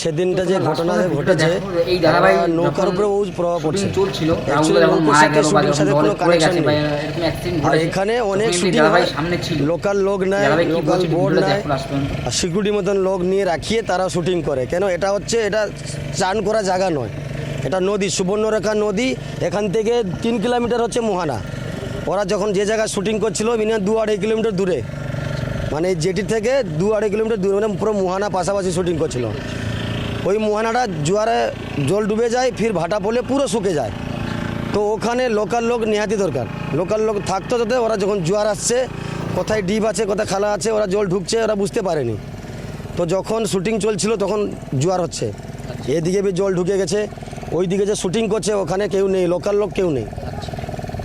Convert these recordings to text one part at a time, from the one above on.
সেদিনটা যে ঘটনা ঘটেছে নৌকার উপরে প্রভাব পড়ছে চলছিল, আর এখানে অনেক শুটিং লোকাল লোক নেয়, লোকাল বোর্ড নেয়, আর সিকিউরিটি মতন লোক নিয়ে রাখিয়ে তারা শুটিং করে। কেন এটা হচ্ছে, এটা চান করা জায়গা নয়, এটা নদী, সুবর্ণরেখা নদী। এখান থেকে 3 কিলোমিটার হচ্ছে মোহানা। ওরা যখন যে জায়গায় শুটিং করছিল মিনিমাম 2-2.5 কিলোমিটার দূরে, মানে জেটি থেকে 2-2.5 কিলোমিটার দূরে, মানে পুরো মোহানা পাশাপাশি শুটিং করছিল। ওই মোহানাটা জোয়ারে জল ডুবে যায়, ফির ভাটা পড়লে পুরো শুকে যায়। তো ওখানে লোকাল লোক নেহাতি দরকার, লোকাল লোক থাকতো যাতে ওরা যখন জোয়ার আসছে, কোথায় ডিপ আছে কোথায় খালা আছে, ওরা জল ঢুকছে ওরা বুঝতে পারেনি। তো যখন শুটিং চলছিল তখন জোয়ার হচ্ছে, এদিকে বি জল ঢুকে গেছে, ওইদিকে যে শুটিং করছে ওখানে কেউ নেই, লোকাল লোক কেউ নেই,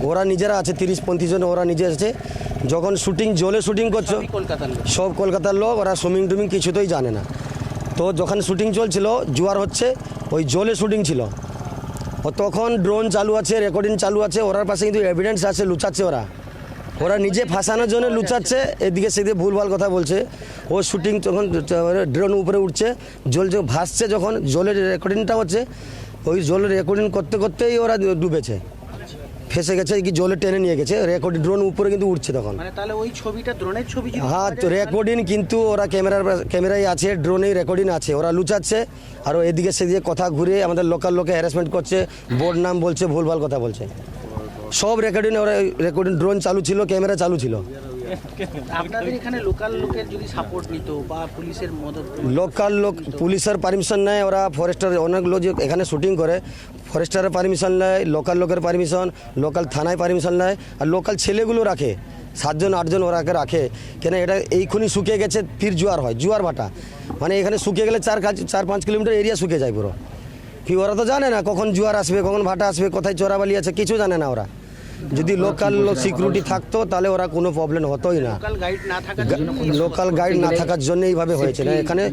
ওরা নিজেরা আছে 30-35 জন, ওরা নিজে আছে। যখন শুটিং জলে শুটিং করছো সব কলকাতার লোক, ওরা সুইমিং টুইমিং কিছুতেই জানে না। তো যখন শুটিং চলছিল জোয়ার হচ্ছে, ওই জলে শুটিং ছিল, ও তখন ড্রোন চালু আছে, রেকর্ডিং চালু আছে, ওরার পাশে কিন্তু এভিডেন্স আছে, লুচাচ্ছে ওরা নিজে ফাঁসানোর জন্য লুচাচ্ছে, এদিকে সেদিকে ভুলভাল কথা বলছে। ও শুটিং যখন ড্রোন উপরে উঠছে, জল যে ভাসছে, যখন জলের রেকর্ডিংটা হচ্ছে, ওই জলের রেকর্ডিং করতে করতেই ওরা ডুবেছে, ফেসে গেছে, কি জলে টেনে নিয়ে গেছে। রেকর্ডিং ড্রোন উপরে কিন্তু উঠছে তখন, মানে তাহলে ওই ছবিটা ড্রোনের ছবি। হ্যাঁ, তো রেকর্ডিং কিন্তু ওরা ক্যামেরায় আছে, ড্রোনেই রেকর্ডিং আছে, ওরা লুচাচ্ছে। আর এদিকে সেদিকে কথা ঘুরে আমাদের লোকাল লোকে হ্যারাসমেন্ট করছে, বোর্ড নাম বলছে, ভুলভাল কথা বলছে। সব রেকর্ডিং, ওরা রেকর্ডিং ড্রোন চালু ছিল, ক্যামেরা চালু ছিল। আপনাদের এখানে লোকাল লোকের যদি সাপোর্ট নিত বা পুলিশের মদত, লোকাল লোক পুলিশের পারমিশন নেয়, ওরা ফরেস্টার, অনেক লোক যে এখানে শুটিং করে ফরেস্টারের পারমিশন নেয়, লোকাল লোকের পারমিশন, লোকাল থানায় পারমিশন নেয়, আর লোকাল ছেলেগুলো রাখে 7-8 জন ওরাকে রাখে। কেন এটা এইখুনি শুকিয়ে গেছে, ফির জোয়ার হয়, জোয়ার ভাটা, মানে এখানে শুকিয়ে গেলে 4-5 কিলোমিটার এরিয়া শুকিয়ে যায় পুরো। কি ওরা তো জানে না কখন জোয়ার আসবে, কখন ভাটা আসবে, কোথায় চোরাবালি আছে, কিছু জানে না ওরা। যদি লোকাল সিকিউরিটি থাকতো তাহলে ওরা কোনো প্রবলেম হতোই না। লোকাল গাইড না থাকার জন্য এইভাবে হয়েছে না। এখানে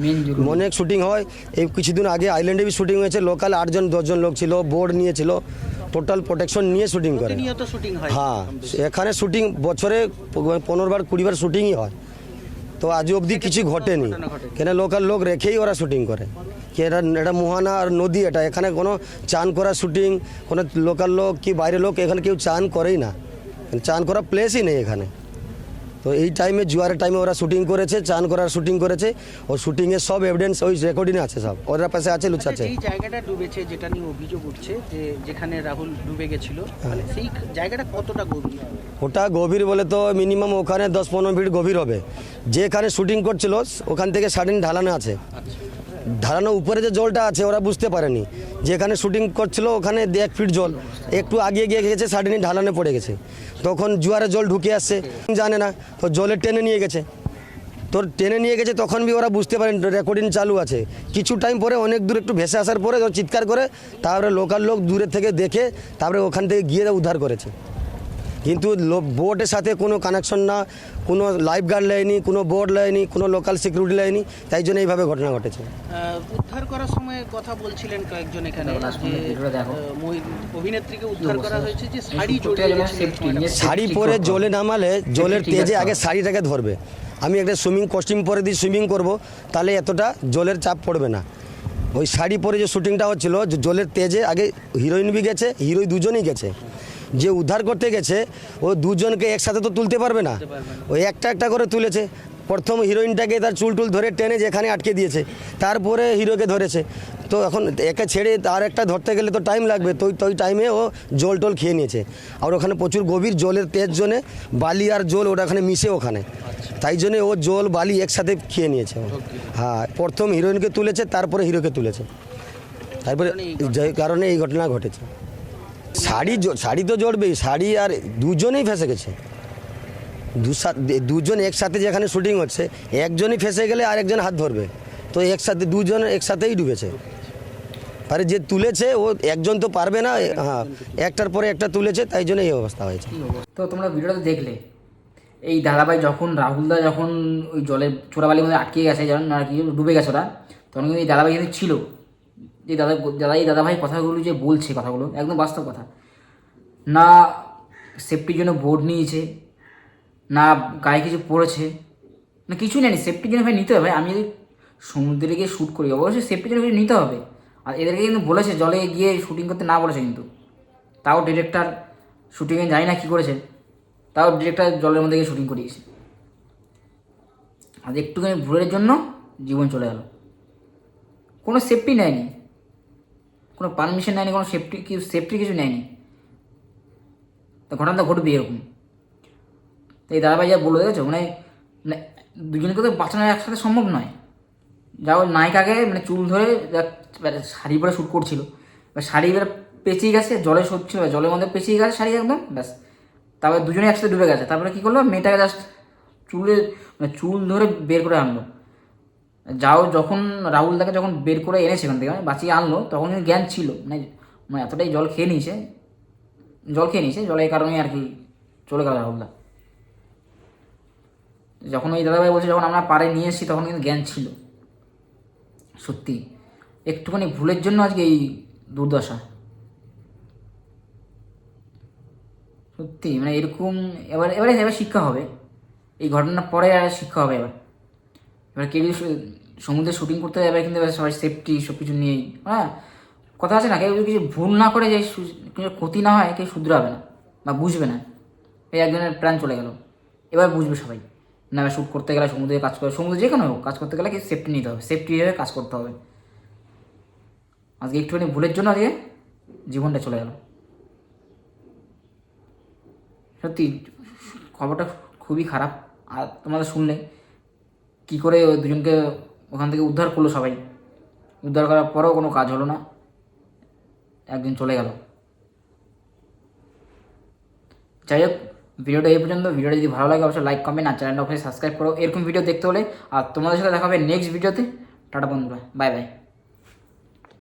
অনেক শুটিং হয়, এই কিছুদিন আগে আইল্যান্ডে বি শুটিং হয়েছে, লোকাল 8-10 লোক ছিল, বোর্ড নিয়েছিল, টোটাল প্রোটেকশন নিয়ে শুটিং করে। হ্যাঁ, এখানে শুটিং বছরে 15-20 বার শুটিংই হয়, তো আজ অবধি কিছু ঘটেনি। কেন লোকাল লোক রেখেই ওরা শুটিং করে, কি এটা মোহানা আর নদী, এটা এখানে কোনো চান করা শুটিং, কোনো লোকাল লোক কি বাইরের লোক এখানে কেউ চান করেই না, চান করা প্লেসই নেই এখানে। তো এই টাইমে জোয়ারের টাইমে ওরা শুটিং করেছে, চান করার শুটিং করেছে, ও শুটিংয়ের সব এভিডেন্স ওই রেকর্ডিংয়ে আছে, সব ওদের পাশে আছে, লুচাচ্ছে। এই জায়গাটা ডুবেছে যেটা নিয়ে অভিযোগ উঠছে, যে যেখানে রাহুল ডুবে গেছিল, মানে সেই জায়গাটা কতটা গভীর? ওটা গভীর বলে তো মিনিমাম ওখানে 10-15 ফিট গভীর হবে। যেখানে শুটিং করছিল ওখান থেকে সাডেন ঢালানো আছে, ঢালানো উপরে যে জলটা আছে ওরা বুঝতে পারেনি, যেখানে শুটিং করছিল ওখানে 1 ফিট জল, একটু আগিয়ে গিয়ে গেছে, সাডেনই ঢালানে পড়ে গেছে। তখন জোয়ারে জল ঢুকে আসছে, জানে না, তো জলে টেনে নিয়ে গেছে, তখন বি ওরা বুঝতে পারেন রেকর্ডিং চালু আছে। কিছু টাইম পরে অনেক দূর একটু ভেসে আসার পরে চিৎকার করে, তারপরে লোকাল লোক দূরের থেকে দেখে তারপরে ওখান থেকে গিয়ে উদ্ধার করেছে। কিন্তু বোর্ডের সাথে কোনো কানেকশন না, কোনো লাইফ গার্ড লাইনি, কোনো বোর্ড লাইনি, কোনো লোকাল সিকিউরিটি লাইনি, তাই জন্য এইভাবে ঘটনা ঘটেছে। উদ্ধার করার সময় কথা বলছিলেন কয়েকজন এখানে, অভিনেত্রীকে উদ্ধার করা হয়েছে যে শাড়ি পরে জলে নামালে জলের তেজে আগে শাড়িটাকে ধরবে। আমি একটা সুইমিং কস্টিউম পরে দিয়ে সুইমিং করব, তাহলে এতটা জলের চাপ পড়বে না। ওই শাড়ি পরে যে শুটিংটা হচ্ছিল, জলের তেজে আগে হিরোইন বি গেছে, হিরোই দুজনই গেছে। যে উদ্ধার করতে গেছে ও দুজনকে একসাথে তো তুলতে পারবে না, ওই একটা করে তুলেছে। প্রথম হিরোইনটাকে তার চুল ধরে টেনে যেখানে আটকে দিয়েছে, তারপরে হিরোকে ধরেছে। তো এখন একে ছেড়ে আর একটা ধরতে গেলে তো টাইম লাগবে, তো ওই টাইমে ও জল খেয়ে নিয়েছে। আর ওখানে প্রচুর গভীর, জলের তেজ জন্য বালি আর জল ওটা ওখানে মিশে ওখানে, তাই জন্যে ও জল বালি একসাথে খেয়ে নিয়েছে। হ্যাঁ, প্রথম হিরোইনকে তুলেছে, তারপরে হিরোকে তুলেছে, তারপরে যে কারণে এই ঘটনা ঘটেছে। শাড়ি তো জড়বেই, শাড়ি আর দুজনেই ফেসে গেছে। দুজন একসাথে যেখানে শুটিং হচ্ছে, একজনই ফেসে গেলে আর একজন হাত ধরবে, তো একসাথে দুজন একসাথেই ডুবেছে। আরে যে তুলেছে ও একজন তো পারবে না, হ্যাঁ, একটার পরে একটা তুলেছে, তাই জন্য এই অবস্থা হয়েছে। তো তোমরা ভিডিওটা দেখলে, এই দাদাভাই যখন রাহুলদা যখন ওই জলের চোরাবালির মধ্যে আটকে গেছে, যখন আর কি ডুবে গেছে ওরা, তখন কিন্তু এই দাদাভাই কিন্তু ছিল। যে দাদাভাই কথাগুলো যে বলছে, কথাগুলো একদম বাস্তব কথা। না সেফটির জন্য বোর্ড নিয়েছে, না গায়ে কিছু পড়েছে, না কিছুই নেয়নি। সেফটির জন্য ভাই নিতে হবে ভাই। আমি যদি সমুদ্রে গিয়ে শ্যুট করি, অবশ্যই সেফটি কিছু নিতে হবে। আর এদেরকে কিন্তু বলেছে জলে গিয়ে শ্যুটিং করতে না বলেছে, কিন্তু তাও ডিরেক্টর শ্যুটিংয়ে জানি না কী করেছে, তাও ডিরেক্টর জলের মধ্যে গিয়ে শ্যুটিং করিয়েছে। আর একটুখানি ভুলের জন্য জীবন চলে গেল। কোনো সেফটি নেয়নি, কোনো পারমিশন নেয়নি, কোনো সেফটি কিছু নেয়নি, তো ঘটনাটা ঘটবে এরকম। তো এই দাদাভাই যা বলে দেখেছো, মানে মানে দুজনকে তো বাঁচানো একসাথে সম্ভব নয়। যাও নায়িকাকে মানে চুল ধরে শাড়ি পরে শ্যুট করছিল, এবার শাড়ি এবার পেঁচিয়ে গেছে, জলে সরছিল, জলের মধ্যে পেঁচিয়ে গেছে শাড়ি একদম, ব্যাস। তারপরে দুজনে একসাথে ডুবে গেছে। তারপরে কী করলো, মেয়েটাকে জাস্ট চুল ধরে বের করে আনলো। যখন রাহুলদাকে যখন বের করে এনে সেখান থেকে মানে বাঁচিয়ে আনলো, তখন কিন্তু জ্ঞান ছিল, মানে এতটাই জল খেয়ে নিয়েছে, জলের কারণেই আর কি চলে গেল রাহুলদা। যখন ওই দাদাভাই বলছে যখন আমরা পাড়ে নিয়ে এসেছি তখন কিন্তু জ্ঞান ছিল। সত্যি একটুখানি ভুলের জন্য আজকে এই দুর্দশা। সত্যি মানে এরকম এবারে শিক্ষা হবে, এই ঘটনার পরে আর শিক্ষা হবে। এবার কেউ যদি সমুদ্রে শ্যুটিং করতে যাবে কিন্তু এবার সবাই সেফটি সব কিছু নিয়েই, হ্যাঁ কথা আছে না, কেউ যদি কিছু ভুল না করে, যে কিছু ক্ষতি না হয়, কেউ শুধরাবে না বা বুঝবে না। এই একজনের প্রাণ চলে গেল, এবার বুঝবে সবাই না। এবার শ্যুট করতে গেলে সমুদ্রে কাজ করে, সমুদ্রে যে কোনো হোক কাজ করতে গেলে কিছু সেফটি নিতে হবে, সেফটি হয়ে কাজ করতে হবে। আজকে একটুখানি ভুলের জন্য আজকে জীবনটা চলে গেল। সত্যি খবরটা খুবই খারাপ। আর তোমাদের শুনলে কী করে ওই দুজনকে ওখান থেকে উদ্ধার করলো সবাই, উদ্ধার করার পরেও কোনো কাজ হলো না, একদিন চলে গেল। যাই হোক, ভিডিওটা এই পর্যন্ত। ভিডিওটা যদি ভালো লাগে অবশ্যই লাইক কমেন্ট আর চ্যানেলটা অবশ্যই সাবস্ক্রাইব করো এরকম ভিডিও দেখতে হলে। আর তোমাদের সাথে দেখা হবে নেক্সট ভিডিওতে। টাটা বন্ধুরা, বাই বাই।